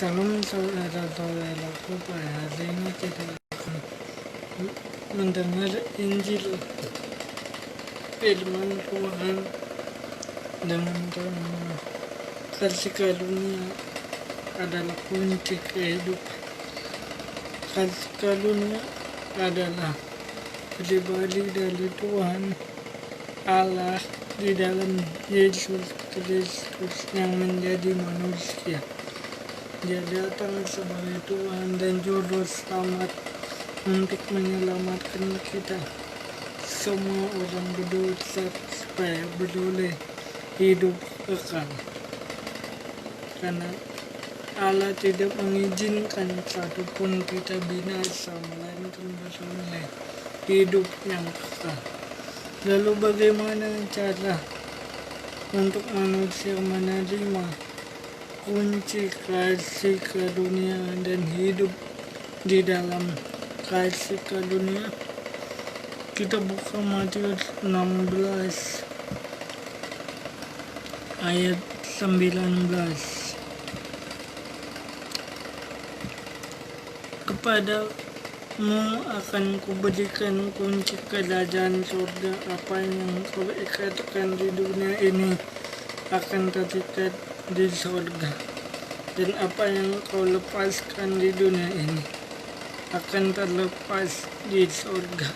Salam saudara-saudaraku, pada hari ini kita akan mendengar Injil firman Tuhan dengan tema kasih karunia adalah kunci kehidupan. Kasih karunia adalah pribadi dari Tuhan Allah di dalam Yesus Kristus yang menjadi manusia. Dia datang sebagai Tuhan dan Juru Selamat untuk menyelamatkan kita semua orang berdosa supaya beroleh hidup kekal. Karena Allah tidak mengizinkan satupun kita binasa, melainkan beroleh hidup yang kekal. Lalu bagaimana cara untuk manusia menerima kunci kasih karunia dan hidup di dalam kasih karunia? Kita buka Matius 16 ayat 19. Kepadamu akan kuberikan kunci kerajaan surga. Apa yang kau ikatkan di dunia ini akan terikat di surga, dan apa yang kau lepaskan di dunia ini akan terlepas di surga.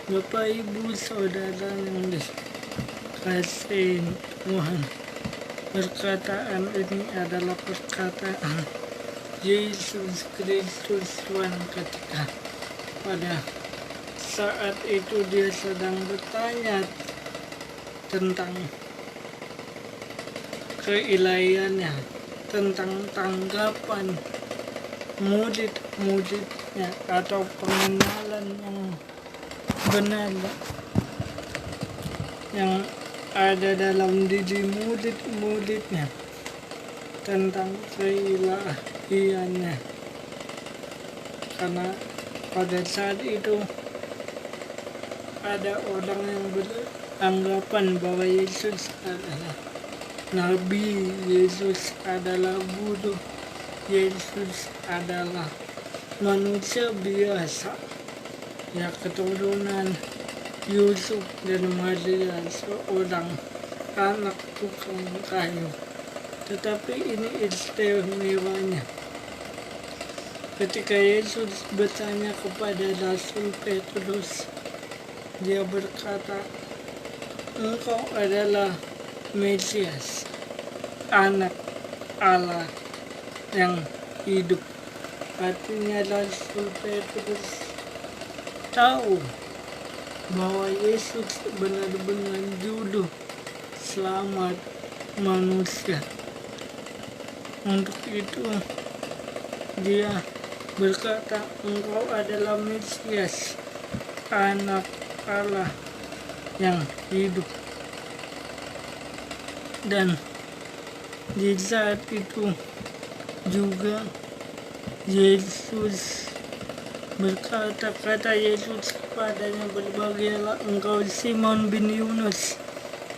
Bapak, Ibu, Saudara yang dikasihi Tuhan, perkataan ini adalah perkataan Yesus Kristus Tuhan ketika pada saat itu dia sedang bertanya tentang keilahiannya, tentang tanggapan murid-muridnya atau pengenalan yang benar yang ada dalam diri murid-muridnya tentang keilahiannya. Karena pada saat itu ada orang yang beranggapan bahwa Yesus adalah Nabi, Yesus adalah guru, Yesus adalah manusia biasa, ya, keturunan Yusuf dan Maria, seorang anak tukang kayu. Tetapi ini istimewanya, ketika Yesus bertanya kepada Rasul Petrus, dia berkata, "Engkau adalah Mesias, anak Allah yang hidup." Artinya Rasul Petrus tahu bahwa Yesus benar-benar juru selamat manusia. Untuk itu dia berkata, "Engkau adalah Mesias, anak Allah yang hidup." Dan di saat itu juga Yesus berkata, kata Yesus kepadanya, "Berbahagialah engkau Simon bin Yunus,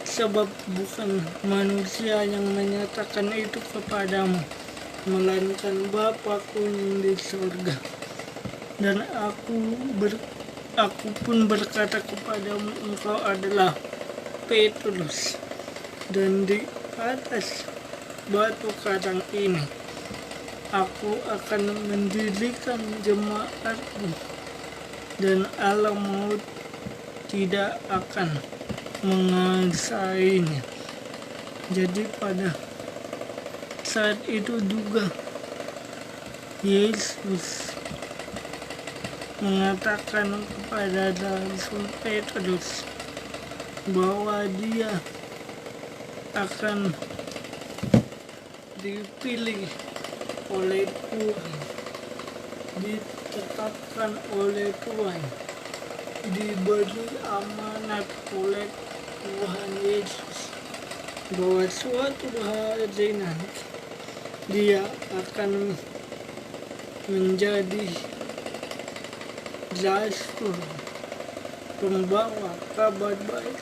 sebab bukan manusia yang menyatakan itu kepadamu, melainkan Bapa-Ku yang di surga. Dan aku pun berkata kepadamu, engkau adalah Petrus, dan di atas batu karang ini aku akan mendirikan jemaatku, dan alam maut tidak akan menguasainya." Jadi pada saat itu juga Yesus mengatakan kepada Rasul Petrus bahwa dia akan dipilih oleh Tuhan, ditetapkan oleh Tuhan, diberi amanat oleh Tuhan Yesus bahwa suatu hari nanti dia akan menjadi rasul, pembawa kabar baik.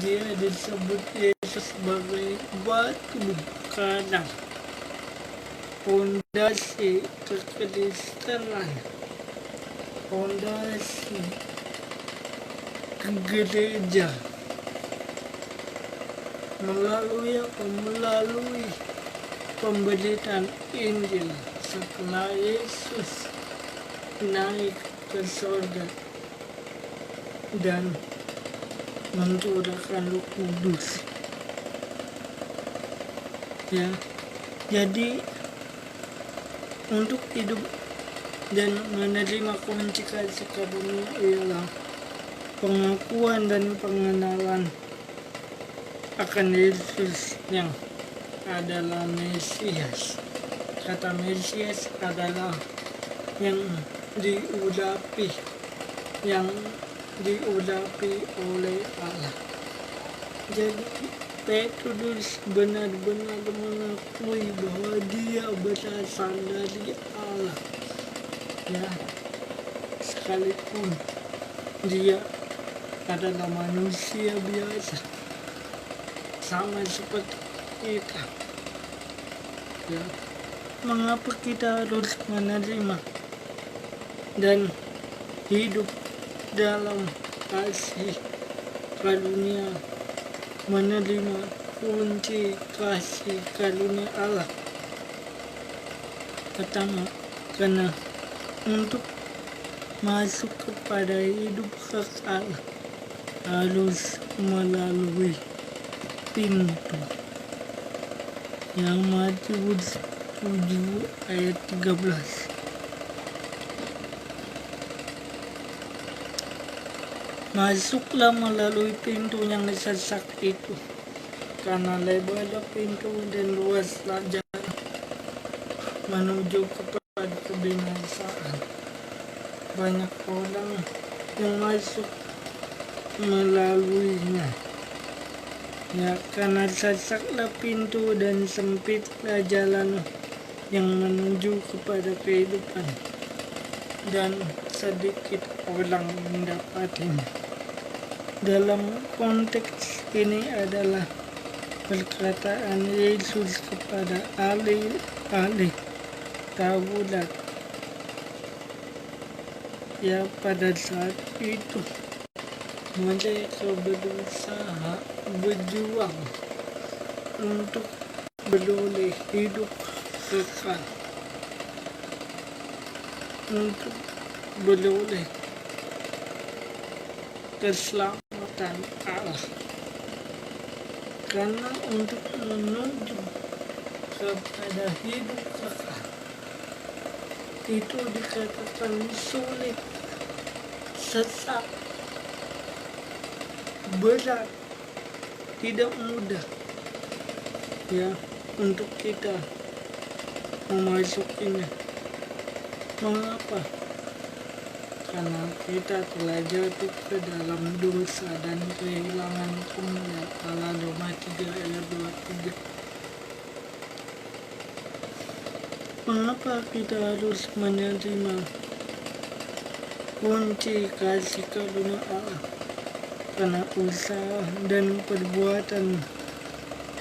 Dia disebut Yesus sebagai batu karang fondasi kekristenan, fondasi gereja, melalui pemberitaan Injil setelah Yesus naik ke surga dan mencurahkan Roh Kudus. Ya, jadi untuk hidup dan menerima kunci kasih karunia ialah pengakuan dan pengenalan akan Yesus yang adalah Mesias. Kata Mesias adalah yang diurapi oleh Allah. Jadi Petrus benar-benar mengakui bahwa dia berasal dari Allah. Ya, sekalipun dia adalah manusia biasa, sama seperti kita. Ya, mengapa kita harus menerima dan hidup dalam kasih karunia, menerima kunci kasih karunia Allah? Pertama, karena untuk masuk kepada hidup kekal harus melalui pintu yang Matius 7 ayat 13. Masuklah melalui pintu yang sesak itu, karena lebarlah pintu dan luaslah jalan menuju kepada kebinasaan. Banyak orang yang masuk melaluinya. Ya, karena sesaklah pintu dan sempitlah jalan yang menuju kepada kehidupan, dan sedikit orang mendapatinya. Dalam konteks ini adalah perkataan Yesus kepada ahli Taurat. Ya, pada saat itu mereka berusaha berjuang untuk beroleh hidup kekal, untuk beroleh keselamatan Allah. Karena untuk menuju kepada hidup kekal itu dikatakan sulit, sesak, berat, tidak mudah, ya, untuk kita memasukinya. Mengapa? Karena kita telah jatuh ke dalam dosa dan kehilangan kemuliaan Allah. Roma 3 ayat 23. Mengapa kita harus menerima kunci kasih karunia Allah? Karena usaha dan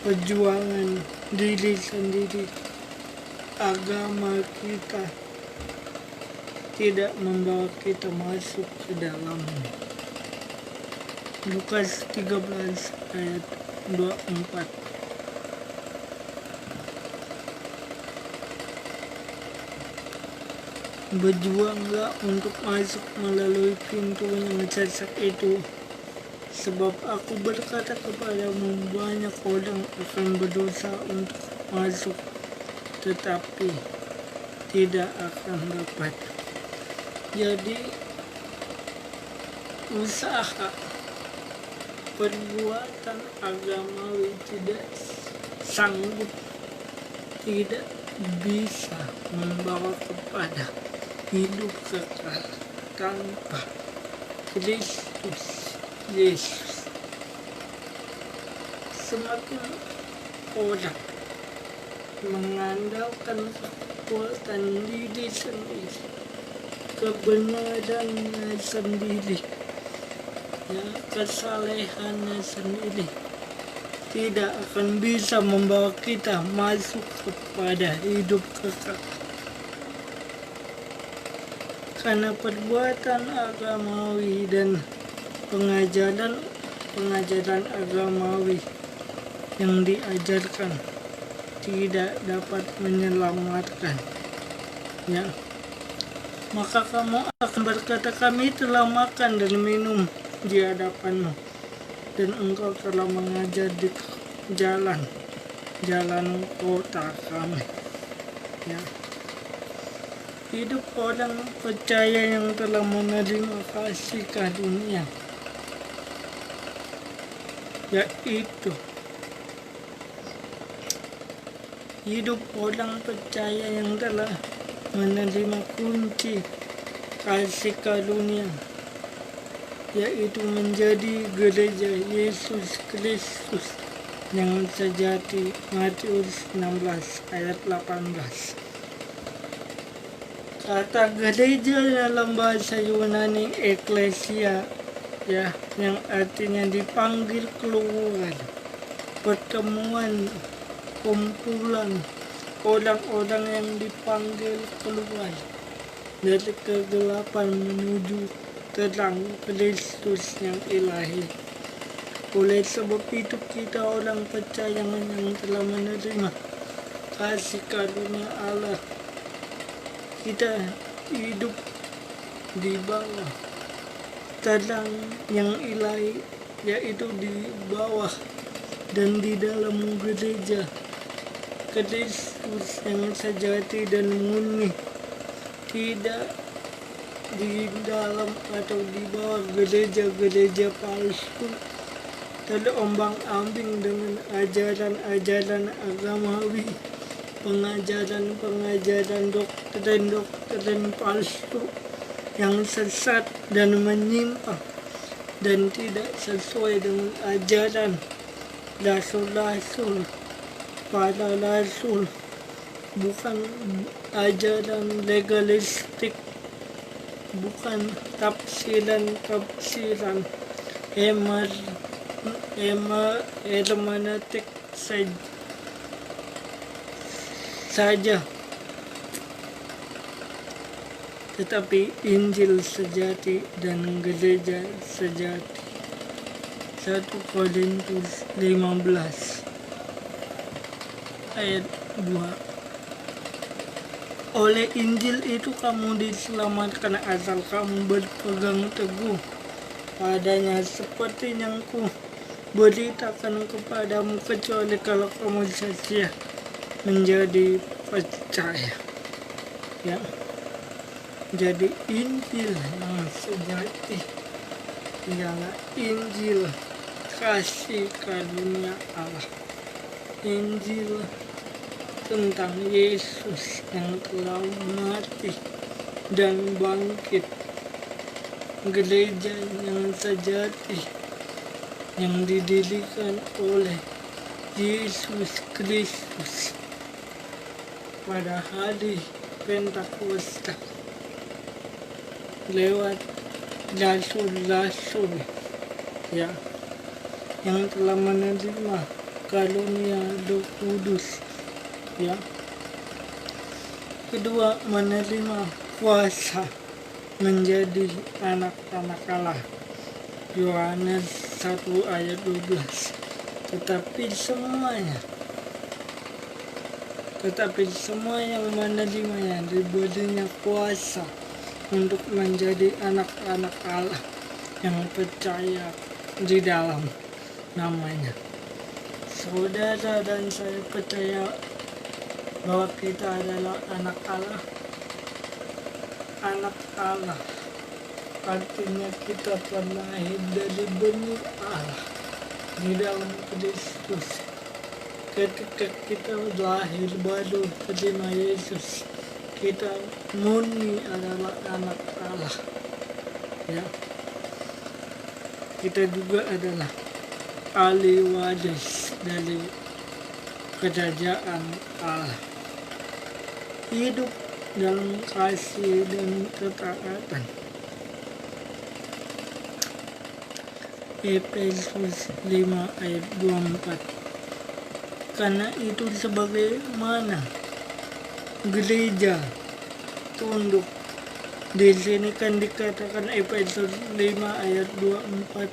perjuangan diri sendiri, agama kita tidak membawa kita masuk ke dalamnya. Lukas 13 ayat 24. Berjuanglah untuk masuk melalui pintu yang sesak itu, sebab aku berkata kepadamu, banyak orang akan berusaha untuk masuk, tetapi tidak akan dapat. Jadi usaha perbuatan agamawi tidak sanggup, tidak bisa membawa kepada hidup kekal tanpa Kristus Yesus. Semakin orang mengandalkan kekuatan diri sendiri, kebenarannya sendiri, ya, kesalehannya sendiri, tidak akan bisa membawa kita masuk kepada hidup kekal. Karena perbuatan agamawi dan pengajaran agamawi yang diajarkan tidak dapat menyelamatkan, ya. Maka kamu akan berkata, kami telah makan dan minum di hadapanmu, dan engkau telah mengajar di jalan kota kami, ya. Hidup orang percaya yang telah menerima kasih karunia, yaitu hidup orang percaya yang telah menerima kunci kasih karunia, yaitu menjadi gereja Yesus Kristus yang sejati. Matius 16 ayat 18. Kata gereja dalam bahasa Yunani eklesia, ya, yang artinya dipanggil keluar, pertemuan, kumpulan orang-orang yang dipanggil keluar dari kegelapan menuju terang Kristus yang ilahi. Oleh sebab itu kita orang percaya yang telah menerima kasih karunia Allah, kita hidup di bawah terang yang ilahi, yaitu di bawah dan di dalam gereja Kristus yang sejati dan murni, tidak di dalam atau di bawah gereja-gereja palsu terombang-ambing dengan ajaran-ajaran agamawi, pengajaran doktrin palsu yang sesat dan menyimpang dan tidak sesuai dengan ajaran rasul-rasul, para rasul, bukan ajaran legalistik, bukan tafsiran hermeneutik saja, tetapi Injil sejati dan gereja sejati. 1 Korintus 15 ayat 2. Oleh Injil itu kamu diselamatkan asal kamu berpegang teguh padanya, seperti yang ku beritakan kepadamu, kecuali kalau kamu setia menjadi percaya, ya. Jadi Injil yang sejati ialah Injil kasih karunia Allah, Injil tentang Yesus yang telah mati dan bangkit, gereja yang sejati yang didirikan oleh Yesus Kristus pada hari Pentakosta lewat rasul-rasul, ya, yang telah menerima karunia Roh Kudus, ya. Kedua, menerima kuasa menjadi anak-anak Allah, Yohanes 1 ayat 12. Tetapi semua yang menerimanya diberinya kuasa untuk menjadi anak-anak Allah yang percaya di dalam namanya. Saudara dan saya percaya bahwa kita adalah anak Allah. Anak Allah artinya kita terlahir dari benih Allah di dalam Kristus. Ketika kita lahir baru terima Yesus, kita murni adalah anak Allah, ya. Kita juga adalah ahli waris dari kerajaan Allah. Hidup dalam kasih dan ketaatan. Efesus 5 ayat 24. Karena itu sebagaimana gereja tunduk. Di sini kan dikatakan Efesus 5 ayat 24.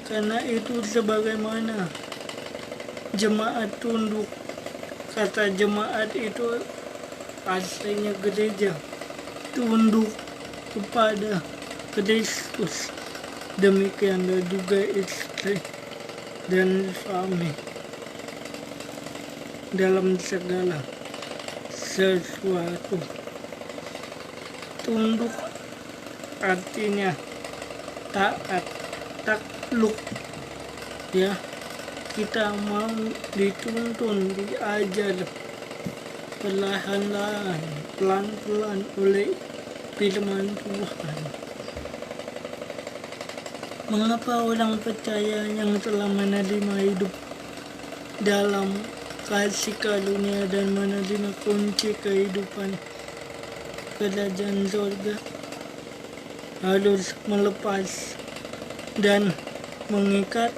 Karena itu sebagaimana jemaat tunduk. Kata jemaat itu aslinya gereja tunduk kepada Kristus. Demikianlah juga istri dan suami dalam segala sesuatu. Tunduk artinya taat, takluk, ya. Kita mau dituntun, diajar perlahan-lahan, pelan-pelan oleh firman Tuhan. Mengapa orang percaya yang telah menerima hidup dalam kasih karunia dan menerima kunci kehidupan kerajaan surga harus melepas dan mengikat?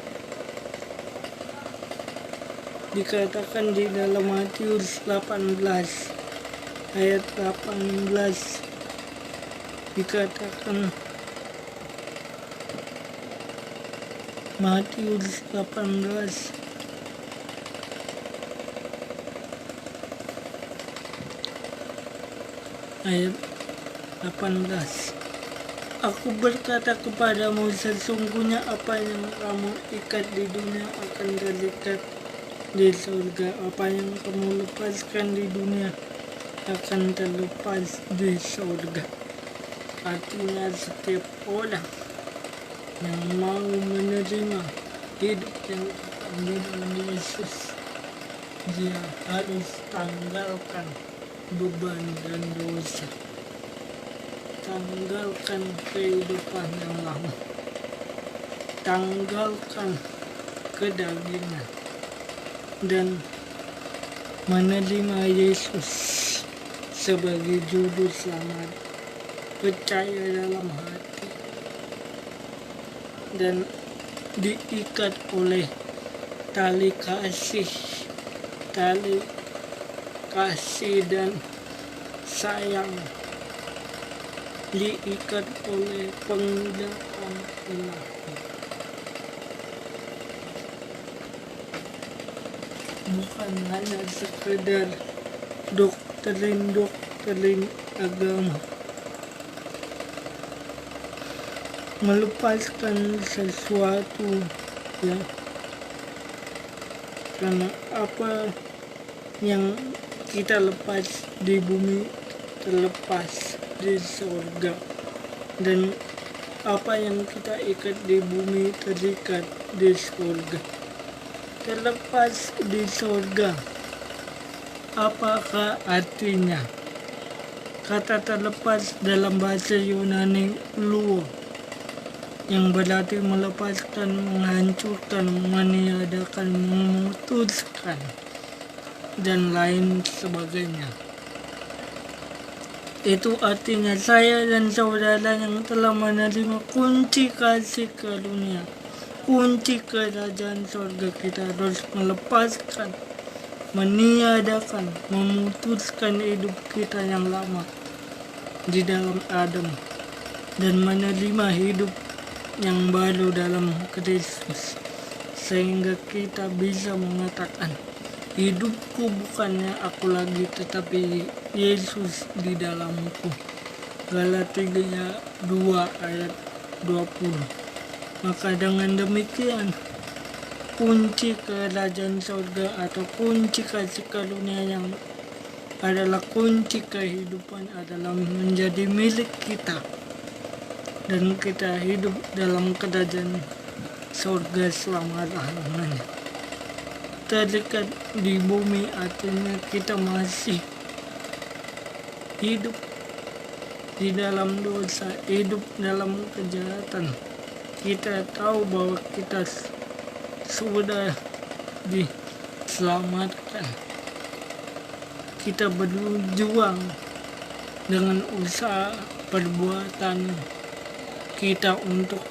Dikatakan di dalam Matius 18 ayat 18, dikatakan Matius 18 ayat 18. Aku berkata kepadamu, sesungguhnya apa yang kamu ikat di dunia akan terikat di surga, apa yang kamu lepaskan di dunia akan terlepas di surga. Artinya setiap orang yang mau menerima hidup yang di dalam Yesus, dia harus tanggalkan beban dan dosa, tanggalkan kehidupan yang lama, tanggalkan kedagingan, dan menerima Yesus sebagai juru selamat, percaya dalam hati, dan diikat oleh tali kasih dan sayang, diikat oleh penglihatan ilahi. Bukan hanya sekedar doktrin agama, melepaskan sesuatu, ya, karena apa yang kita lepas di bumi terlepas di surga, dan apa yang kita ikat di bumi terikat di surga. Terlepas di surga, apakah artinya? Kata terlepas dalam bahasa Yunani luo, yang berarti melepaskan, menghancurkan, meniadakan, memutuskan, dan lain sebagainya. Itu artinya saya dan saudara yang telah menerima kunci kasih karunia, kunci kerajaan surga, kita harus melepaskan, meniadakan, memutuskan hidup kita yang lama di dalam Adam dan menerima hidup yang baru dalam Kristus, sehingga kita bisa mengatakan, hidupku bukannya aku lagi, tetapi Yesus di dalamku. Galatia 2 ayat 20. Maka dengan demikian, kunci kerajaan surga atau kunci kasih karunia yang adalah kunci kehidupan adalah menjadi milik kita, dan kita hidup dalam kerajaan surga selama-lamanya. Terikat di bumi artinya kita masih hidup di dalam dosa, hidup dalam kejahatan. Kita tahu bahwa kita sudah diselamatkan. Kita berjuang dengan usaha perbuatan kita untuk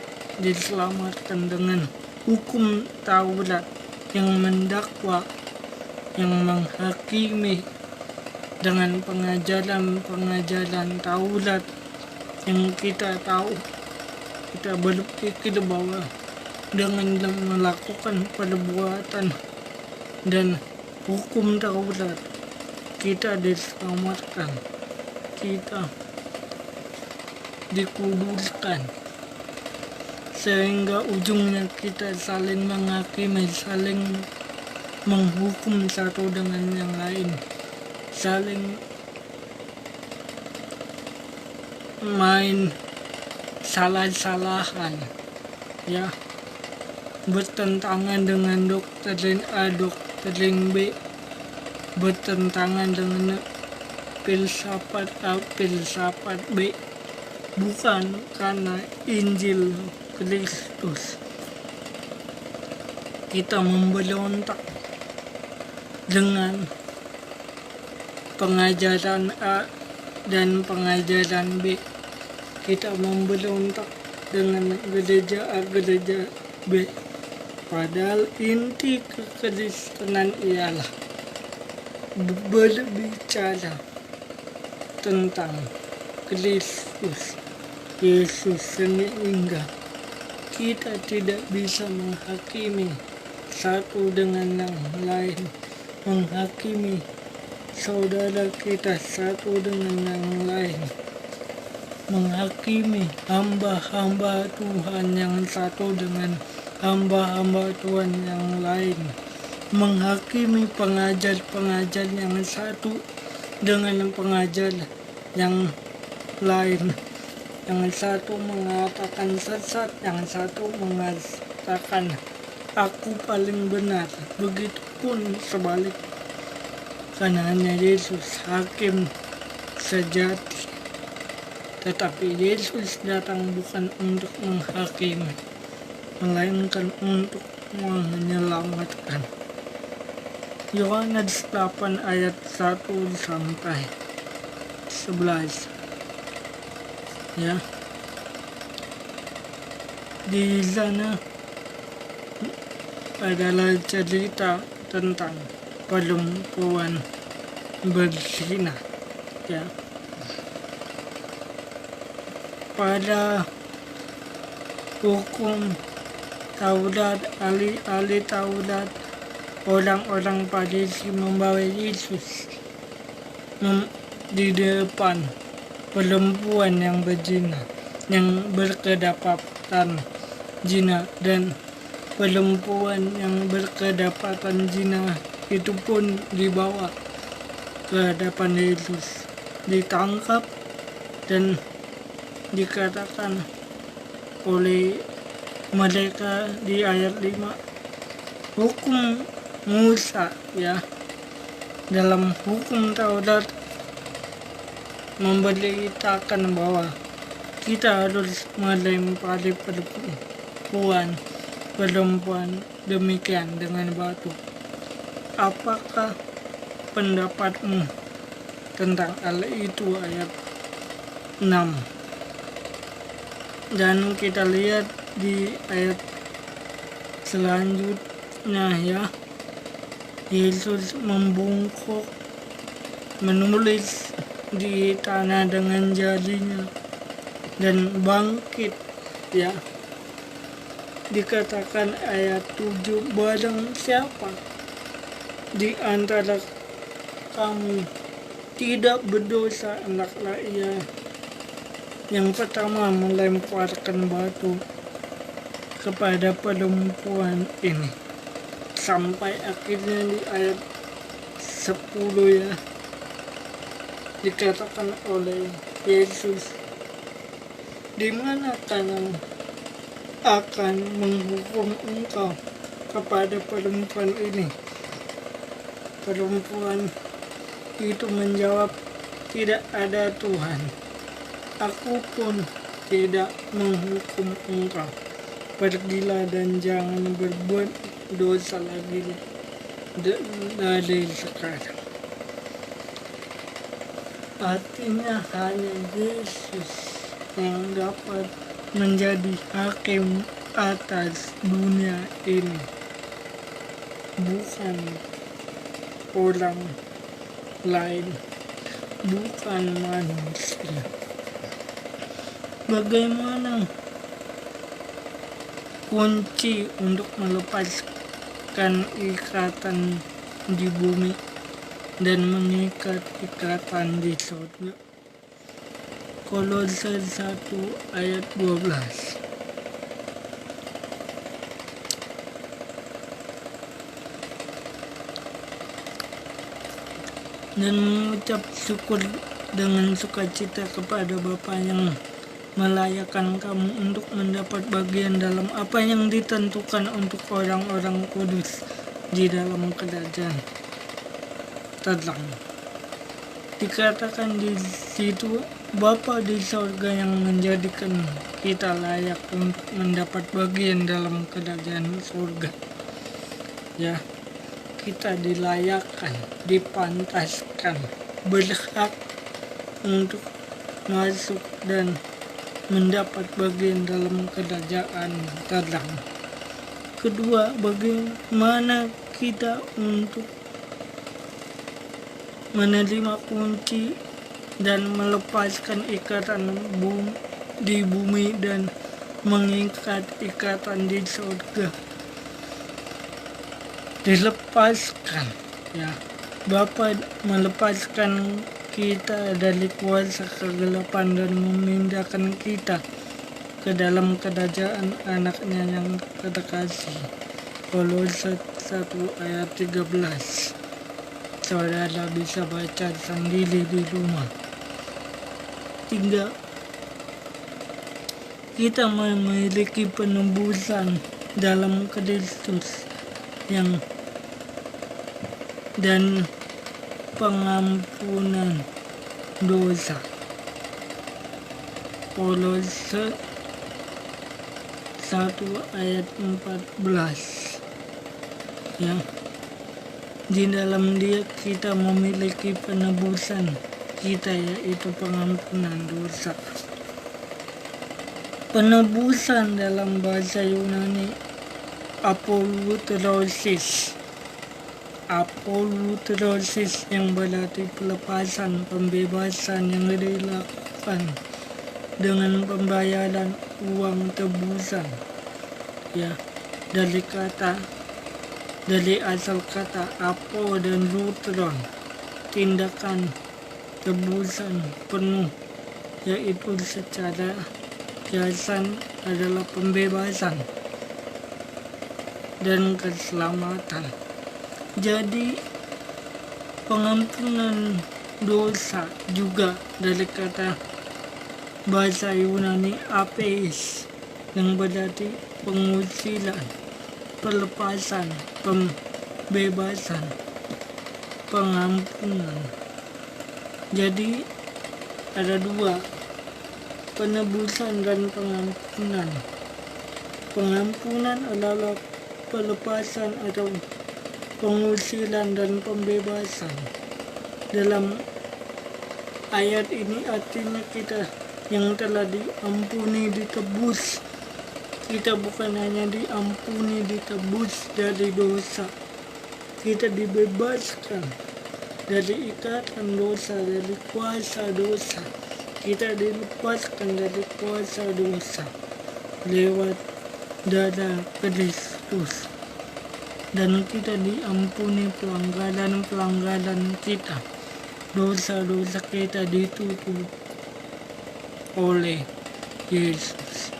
diselamatkan dengan hukum Taurat yang mendakwa yang menghakimi dengan pengajaran-pengajaran Taurat yang kita tahu. Kita berpikir bahwa dengan melakukan perbuatan dan hukum Taurat kita diselamatkan, kita dikuduskan, sehingga ujungnya kita saling menghakimi, saling menghukum satu dengan yang lain, saling main salah-salahan, ya, bertentangan dengan doktrin A, doktrin B, bertentangan dengan filsafat A, filsafat B, bukan karena Injil Kristus. Kita memberontak dengan pengajaran A dan pengajaran B. Kita memberontak dengan gereja A, gereja B. Padahal inti kekristenan ialah berbicara tentang Kristus Yesus, sehingga kita tidak bisa menghakimi satu dengan yang lain, menghakimi saudara kita satu dengan yang lain, menghakimi hamba-hamba Tuhan yang satu dengan hamba-hamba Tuhan yang lain, menghakimi pengajar-pengajar yang satu dengan pengajar yang lain. Yang satu mengatakan sesat, yang satu mengatakan aku paling benar. Begitupun sebalik, karena hanya Yesus hakim sejati. Tetapi Yesus datang bukan untuk menghakimi, melainkan untuk menyelamatkan. Yohanes 8 ayat 1 sampai 11. Ya. Di sana adalah cerita tentang perempuan berzina. Ya. Pada hukum Taurat, ahli-ahli Taurat, orang-orang Farisi membawa Yesus di depan perempuan yang berzina, yang berkedapatan zina, dan perempuan yang berkedapatan zina itu pun dibawa ke hadapan Yesus, ditangkap dan dikatakan oleh mereka di ayat 5, hukum Musa, ya, dalam hukum Taurat memberitakan bahwa kita harus melempari perempuan demikian dengan batu. Apakah pendapatmu tentang hal itu? Ayat 6. Dan kita lihat di ayat selanjutnya, ya, Yesus membungkuk, menulis di tanah dengan jarinya dan bangkit, ya. Dikatakan ayat 7, barang siapa di antara kamu tidak berdosa, hendaklah ia yang pertama melemparkan batu kepada perempuan ini. Sampai akhirnya di ayat 10, ya, dikatakan oleh Yesus, di manakah yang akan menghukum engkau kepada perempuan ini? Perempuan itu menjawab, tidak ada Tuhan. Aku pun tidak menghukum engkau. Pergilah dan jangan berbuat dosa lagi dari sekarang. Artinya hanya Yesus yang dapat menjadi hakim atas dunia ini, bukan orang lain, bukan manusia. Bagaimana kunci untuk melepaskan ikatan di bumi dan mengikat ikatan di surga? Kolose 1 ayat 12. Dan mengucap syukur dengan sukacita kepada Bapa yang melayakkan kamu untuk mendapat bagian dalam apa yang ditentukan untuk orang-orang kudus di dalam kerajaan terang. Dikatakan di situ Bapa di sorga yang menjadikan kita layak untuk mendapat bagian dalam kerajaan surga. Ya, kita dilayakkan, dipantaskan, berhak untuk masuk dan mendapat bagian dalam kerajaan terang. Kedua, bagaimana kita untuk menerima kunci dan melepaskan ikatan di bumi dan mengikat ikatan di surga? Dilepaskan, ya. Bapa melepaskan kita dari kuasa kegelapan dan memindahkan kita ke dalam kerajaan anaknya yang terkasih. Kolose 1 ayat 13. Saudara bisa baca sendiri di rumah. 3. Kita memiliki penebusan dalam Kristus yang dan pengampunan dosa. Kolose 1 ayat 14. Ya. Di dalam Dia kita memiliki penebusan kita, yaitu pengampunan dosa. Penebusan dalam bahasa Yunani apolutrosis yang berarti pelepasan, pembebasan yang dilakukan dengan pembayaran uang tebusan, ya, dari asal kata apo dan lutron, tindakan tebusan penuh, yaitu secara jasan adalah pembebasan dan keselamatan. Jadi pengampunan dosa juga dari kata bahasa Yunani apes yang berarti pengusilan, pelepasan, pembebasan, pengampunan. Jadi ada dua, penebusan dan pengampunan. Pengampunan adalah pelepasan atau pengusilan dan pembebasan. Dalam ayat ini artinya kita yang telah diampuni, ditebus. Kita bukan hanya diampuni, ditebus dari dosa. Kita dibebaskan dari ikatan dosa, dari kuasa dosa. Kita dilepaskan dari kuasa dosa lewat darah Kristus. Dan kita diampuni pelanggaran kita. Dosa-dosa kita ditutup oleh Yesus.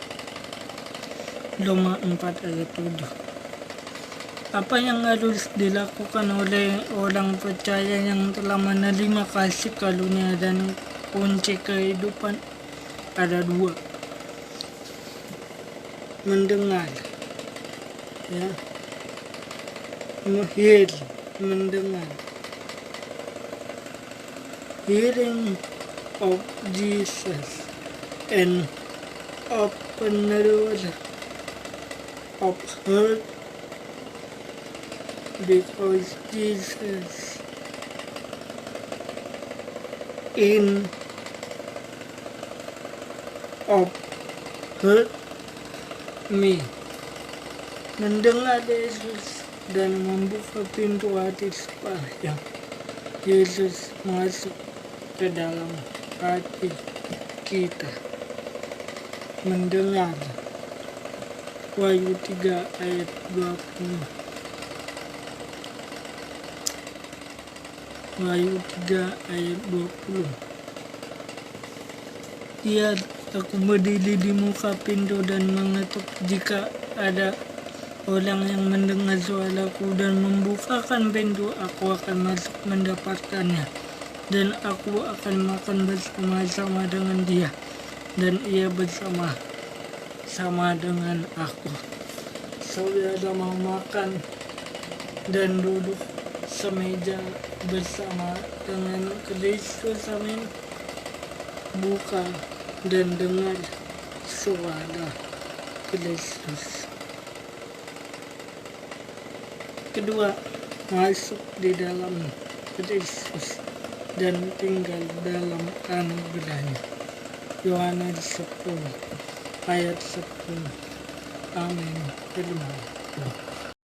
Roma 4 ayat 7. Apa yang harus dilakukan oleh orang percaya yang telah menerima kasih karunia dan kunci kehidupan? Ada dua. Mendengar, ya, mendengar, hearing of Jesus and opener of heart, because Jesus in of heart me. Mendengar Yesus dan membuka pintu hati supaya Yesus masuk ke dalam hati kita. Mendengar Wahyu 3 ayat 20. Wahyu 3 ayat 20. Lihat, aku berdiri di muka pintu dan mengetuk. Jika ada orang yang mendengar suaraku dan membukakan pintu, aku akan masuk mendapatkannya. Dan aku akan makan bersama-sama dengan dia, dan ia bersama-sama dengan aku. Saudara mau makan dan duduk semeja bersama dengan Kristus, amin. Buka dan dengar suara Kristus. Kedua, masuk di dalam Kristus dan tinggal dalam anugerahnya. Yohanes 10 ayat 10. Amin. Firman Tuhan.